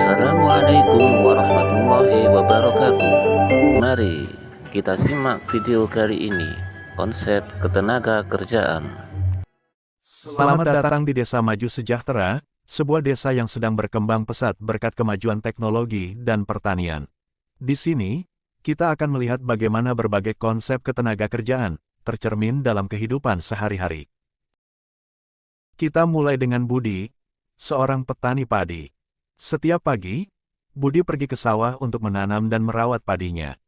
Assalamualaikum warahmatullahi wabarakatuh. Mari kita simak video kali ini, konsep ketenaga kerjaan. Selamat datang di Desa Maju Sejahtera, sebuah desa yang sedang berkembang pesat berkat kemajuan teknologi dan pertanian. Di sini, kita akan melihat bagaimana berbagai konsep ketenaga kerjaan tercermin dalam kehidupan sehari-hari. Kita mulai dengan Budi, seorang petani padi. Setiap pagi, Budi pergi ke sawah untuk menanam dan merawat padinya.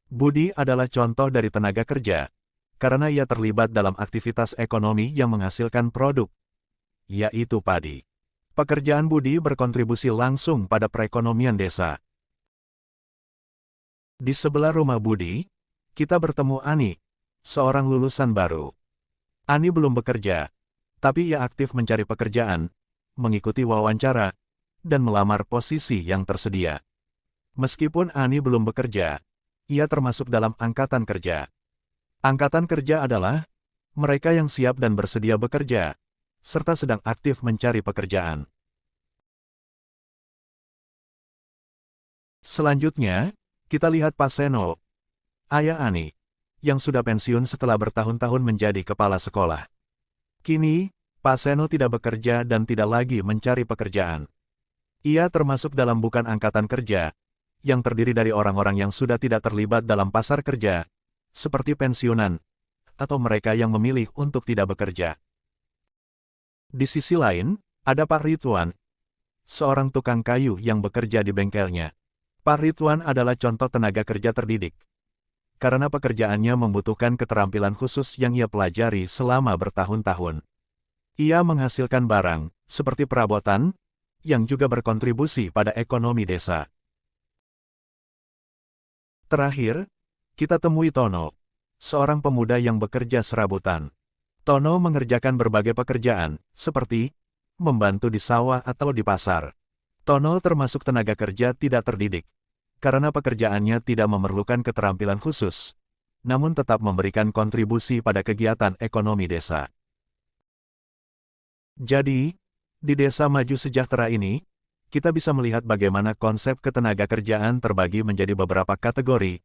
Budi adalah contoh dari tenaga kerja, karena ia terlibat dalam aktivitas ekonomi yang menghasilkan produk, yaitu padi. Pekerjaan Budi berkontribusi langsung pada perekonomian desa. Di sebelah rumah Budi, kita bertemu Ani, seorang lulusan baru. Ani belum bekerja, tapi ia aktif mencari pekerjaan, mengikuti wawancara, dan melamar posisi yang tersedia. Meskipun Ani belum bekerja, ia termasuk dalam angkatan kerja. Angkatan kerja adalah mereka yang siap dan bersedia bekerja, serta sedang aktif mencari pekerjaan. Selanjutnya, kita lihat Pak Seno, ayah Ani, yang sudah pensiun setelah bertahun-tahun menjadi kepala sekolah. Kini, Pak Seno tidak bekerja dan tidak lagi mencari pekerjaan. Ia termasuk dalam bukan angkatan kerja, yang terdiri dari orang-orang yang sudah tidak terlibat dalam pasar kerja, seperti pensiunan, atau mereka yang memilih untuk tidak bekerja. Di sisi lain, ada Pak Ridwan, seorang tukang kayu yang bekerja di bengkelnya. Pak Ridwan adalah contoh tenaga kerja terdidik, karena pekerjaannya membutuhkan keterampilan khusus yang ia pelajari selama bertahun-tahun. Ia menghasilkan barang, seperti perabotan, yang juga berkontribusi pada ekonomi desa. Terakhir, kita temui Tono, seorang pemuda yang bekerja serabutan. Tono mengerjakan berbagai pekerjaan, seperti membantu di sawah atau di pasar. Tono termasuk tenaga kerja tidak terdidik, karena pekerjaannya tidak memerlukan keterampilan khusus, namun tetap memberikan kontribusi pada kegiatan ekonomi desa. Jadi, di Desa Maju Sejahtera ini, kita bisa melihat bagaimana konsep ketenaga kerjaan terbagi menjadi beberapa kategori: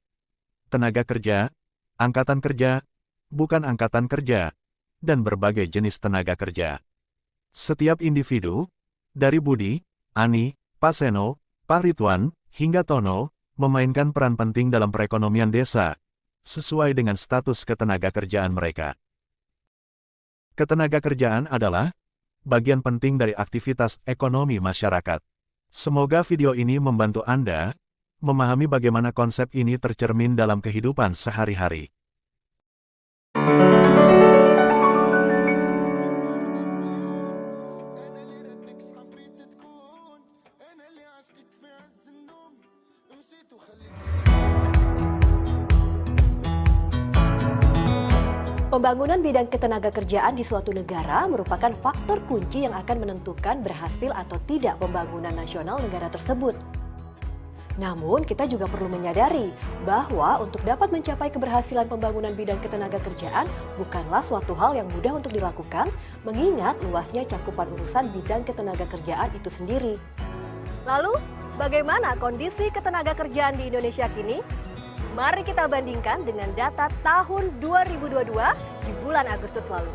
tenaga kerja, angkatan kerja, bukan angkatan kerja, dan berbagai jenis tenaga kerja. Setiap individu, dari Budi, Ani, Pak Seno, Pak Ridwan, hingga Tono, memainkan peran penting dalam perekonomian desa, sesuai dengan status ketenaga kerjaan mereka. Ketenaga kerjaan adalah bagian penting dari aktivitas ekonomi masyarakat. Semoga video ini membantu Anda memahami bagaimana konsep ini tercermin dalam kehidupan sehari-hari. Pembangunan bidang ketenaga kerjaan di suatu negara merupakan faktor kunci yang akan menentukan berhasil atau tidak pembangunan nasional negara tersebut. Namun, kita juga perlu menyadari bahwa untuk dapat mencapai keberhasilan pembangunan bidang ketenaga kerjaan bukanlah suatu hal yang mudah untuk dilakukan, mengingat luasnya cakupan urusan bidang ketenaga kerjaan itu sendiri. Lalu, bagaimana kondisi ketenaga kerjaan di Indonesia kini? Mari kita bandingkan dengan data tahun 2022 di bulan Agustus lalu.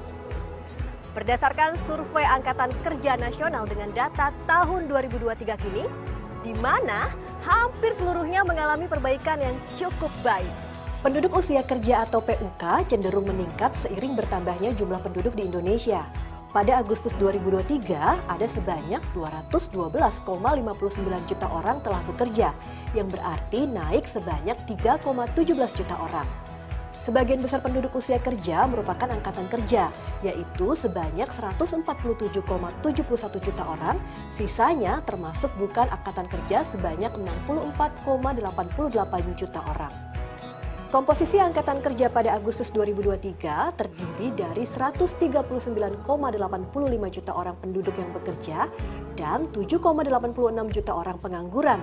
Berdasarkan survei Angkatan Kerja Nasional dengan data tahun 2023 kini, di mana hampir seluruhnya mengalami perbaikan yang cukup baik. Penduduk usia kerja atau PUK cenderung meningkat seiring bertambahnya jumlah penduduk di Indonesia. Pada Agustus 2023, ada sebanyak 212,59 juta orang telah bekerja, yang berarti naik sebanyak 3,17 juta orang. Sebagian besar penduduk usia kerja merupakan angkatan kerja, yaitu sebanyak 147,71 juta orang, sisanya termasuk bukan angkatan kerja sebanyak 64,88 juta orang. Komposisi angkatan kerja pada Agustus 2023 terdiri dari 139,85 juta orang penduduk yang bekerja dan 7,86 juta orang pengangguran.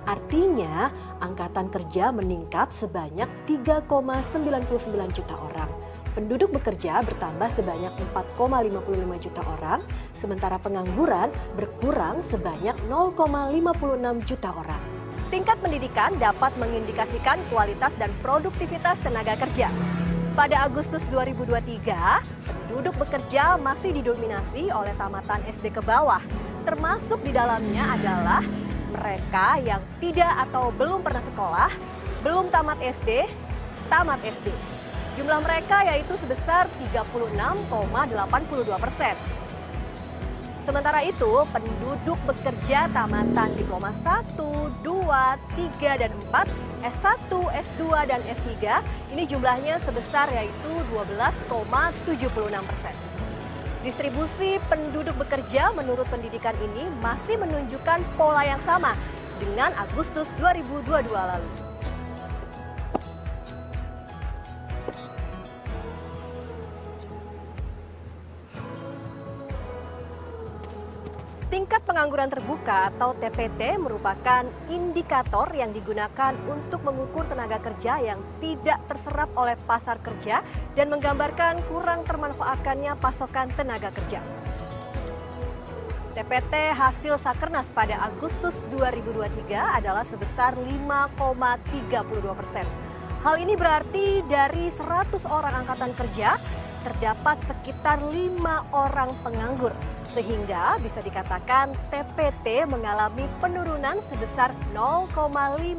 Artinya, angkatan kerja meningkat sebanyak 3,99 juta orang. Penduduk bekerja bertambah sebanyak 4,55 juta orang, sementara pengangguran berkurang sebanyak 0,56 juta orang. Tingkat pendidikan dapat mengindikasikan kualitas dan produktivitas tenaga kerja. Pada Agustus 2023, penduduk bekerja masih didominasi oleh tamatan SD ke bawah. Termasuk di dalamnya adalah mereka yang tidak atau belum pernah sekolah, belum tamat SD, tamat SD. Jumlah mereka yaitu sebesar 36,82%. Sementara itu, penduduk bekerja tamatan diploma 1, 2, 3, dan 4, S1, S2, dan S3, ini jumlahnya sebesar yaitu 12,76%. Distribusi penduduk bekerja menurut pendidikan ini masih menunjukkan pola yang sama dengan Agustus 2022 lalu. Tingkat pengangguran terbuka atau TPT merupakan indikator yang digunakan untuk mengukur tenaga kerja yang tidak terserap oleh pasar kerja dan menggambarkan kurang termanfaatkannya pasokan tenaga kerja. TPT hasil Sakernas pada Agustus 2023 adalah sebesar 5,32%. Hal ini berarti dari 100 orang angkatan kerja, terdapat sekitar 5 orang penganggur. Sehingga bisa dikatakan TPT mengalami penurunan sebesar 0,54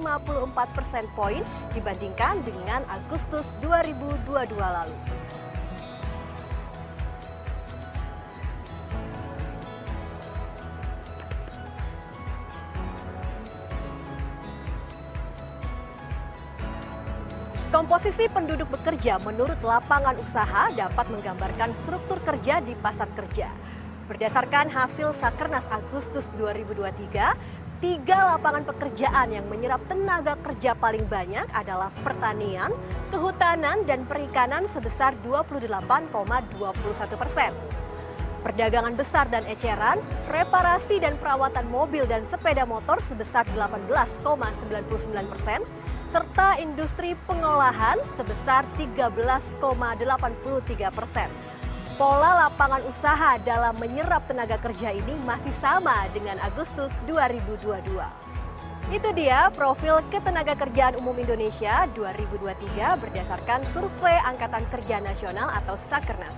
persen poin dibandingkan dengan Agustus 2022 lalu. Komposisi penduduk bekerja menurut lapangan usaha dapat menggambarkan struktur kerja di pasar kerja. Berdasarkan hasil Sakernas Agustus 2023, 3 lapangan pekerjaan yang menyerap tenaga kerja paling banyak adalah pertanian, kehutanan, dan perikanan sebesar 28,21%. Perdagangan besar dan eceran, reparasi dan perawatan mobil dan sepeda motor sebesar 18,99%, serta industri pengolahan sebesar 13,83%. Pola lapangan usaha dalam menyerap tenaga kerja ini masih sama dengan Agustus 2022. Itu dia profil Ketenagakerjaan Umum Indonesia 2023 berdasarkan Survei Angkatan Kerja Nasional atau Sakernas.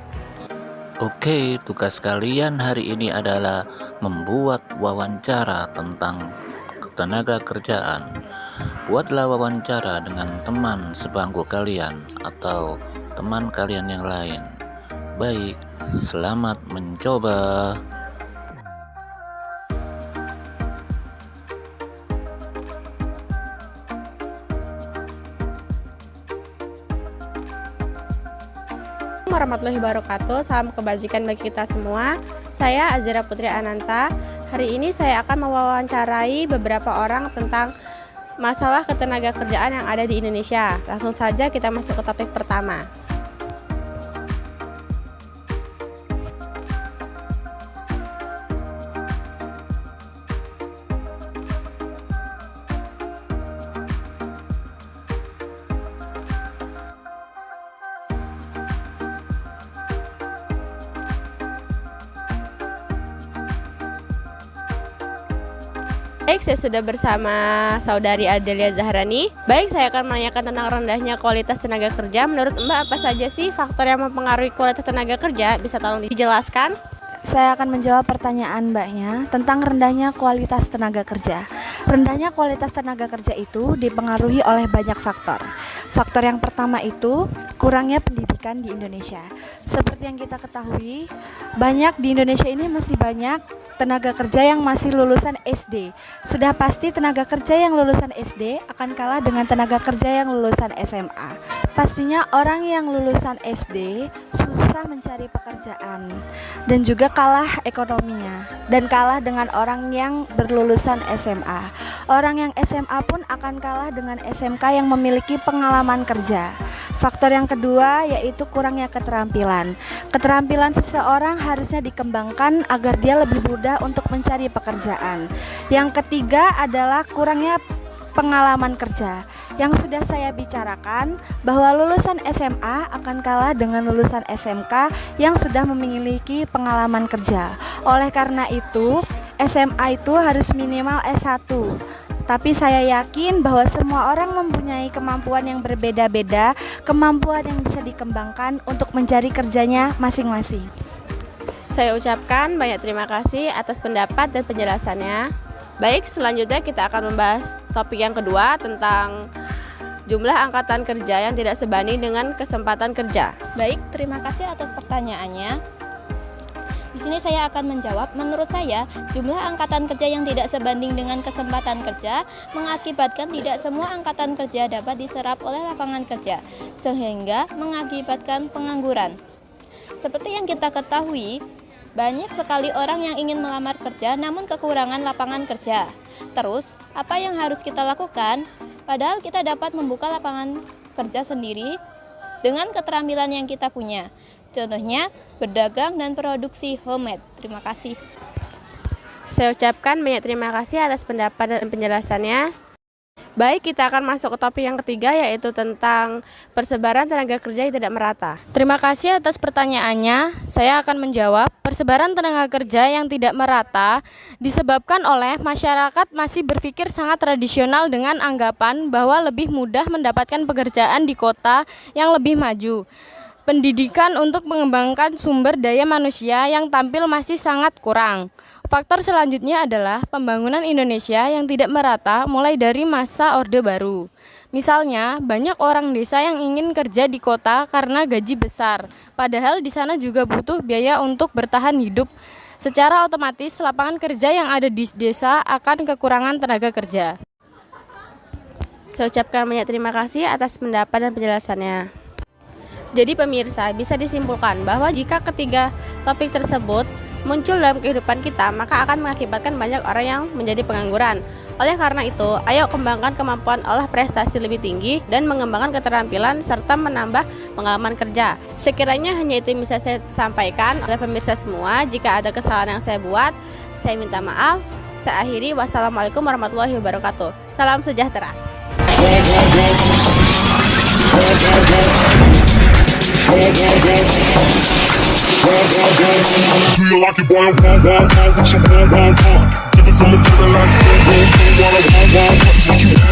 Oke, tugas kalian hari ini adalah membuat wawancara tentang ketenaga kerjaan. Buatlah wawancara dengan teman sebangku kalian atau teman kalian yang lain. Baik, selamat mencoba. Warahmatullahi wabarakatuh. Salam kebajikan bagi kita semua. Saya Azira Putri Ananta. Hari ini saya akan mewawancarai beberapa orang tentang masalah ketenaga kerjaan yang ada di Indonesia. Langsung saja kita masuk ke topik pertama. Baik, saya sudah bersama saudari Adelia Zahrani. Baik, saya akan menanyakan tentang rendahnya kualitas tenaga kerja. Menurut Mbak, apa saja sih faktor yang mempengaruhi kualitas tenaga kerja? Bisa tolong dijelaskan? Saya akan menjawab pertanyaan Mbaknya tentang rendahnya kualitas tenaga kerja. Rendahnya kualitas tenaga kerja itu dipengaruhi oleh banyak faktor. Faktor yang pertama itu kurangnya pendidikan di Indonesia. Seperti yang kita ketahui, di Indonesia ini masih banyak tenaga kerja yang masih lulusan SD. Sudah pasti tenaga kerja yang lulusan SD akan kalah dengan tenaga kerja yang lulusan SMA. Pastinya orang yang lulusan SD susah mencari pekerjaan dan juga kalah ekonominya dan kalah dengan orang yang berlulusan SMA. Orang yang SMA pun akan kalah dengan SMK yang memiliki pengalaman kerja. Faktor yang kedua yaitu kurangnya keterampilan. Keterampilan seseorang harusnya dikembangkan agar dia lebih mudah untuk mencari pekerjaan. Yang ketiga adalah kurangnya pengalaman kerja. Yang sudah saya bicarakan bahwa lulusan SMA akan kalah dengan lulusan SMK yang sudah memiliki pengalaman kerja. Oleh karena itu, SMA itu harus minimal S1. Tapi saya yakin bahwa semua orang mempunyai kemampuan yang berbeda-beda, kemampuan yang bisa dikembangkan untuk mencari kerjanya masing-masing. Saya ucapkan banyak terima kasih atas pendapat dan penjelasannya. Baik, selanjutnya kita akan membahas topik yang kedua tentang jumlah angkatan kerja yang tidak sebanding dengan kesempatan kerja. Baik, terima kasih atas pertanyaannya. Di sini saya akan menjawab, menurut saya, jumlah angkatan kerja yang tidak sebanding dengan kesempatan kerja mengakibatkan tidak semua angkatan kerja dapat diserap oleh lapangan kerja, sehingga mengakibatkan pengangguran. Seperti yang kita ketahui, banyak sekali orang yang ingin melamar kerja namun kekurangan lapangan kerja. Terus, apa yang harus kita lakukan? Padahal kita dapat membuka lapangan kerja sendiri dengan keterampilan yang kita punya. Contohnya, berdagang dan produksi homemade. Terima kasih. Saya ucapkan banyak terima kasih atas pendapat dan penjelasannya. Baik, kita akan masuk ke topik yang ketiga, yaitu tentang persebaran tenaga kerja yang tidak merata. Terima kasih atas pertanyaannya. Saya akan menjawab, persebaran tenaga kerja yang tidak merata disebabkan oleh masyarakat masih berpikir sangat tradisional dengan anggapan bahwa lebih mudah mendapatkan pekerjaan di kota yang lebih maju. Pendidikan untuk mengembangkan sumber daya manusia yang tampil masih sangat kurang. Faktor selanjutnya adalah pembangunan Indonesia yang tidak merata mulai dari masa Orde Baru. Misalnya, banyak orang desa yang ingin kerja di kota karena gaji besar, padahal di sana juga butuh biaya untuk bertahan hidup. Secara otomatis, lapangan kerja yang ada di desa akan kekurangan tenaga kerja. Saya ucapkan banyak terima kasih atas pendapat dan penjelasannya. Jadi pemirsa, bisa disimpulkan bahwa jika ketiga topik tersebut muncul dalam kehidupan kita, maka akan mengakibatkan banyak orang yang menjadi pengangguran. Oleh karena itu, ayo kembangkan kemampuan olah prestasi lebih tinggi dan mengembangkan keterampilan serta menambah pengalaman kerja. Sekiranya hanya itu yang bisa saya sampaikan oleh pemirsa semua. Jika ada kesalahan yang saya buat, saya minta maaf. Saya akhiri, wassalamualaikum warahmatullahi wabarakatuh. Salam sejahtera. Do you like it, boy? I want, what you want, Give it to me, baby, like, what you want, what you want.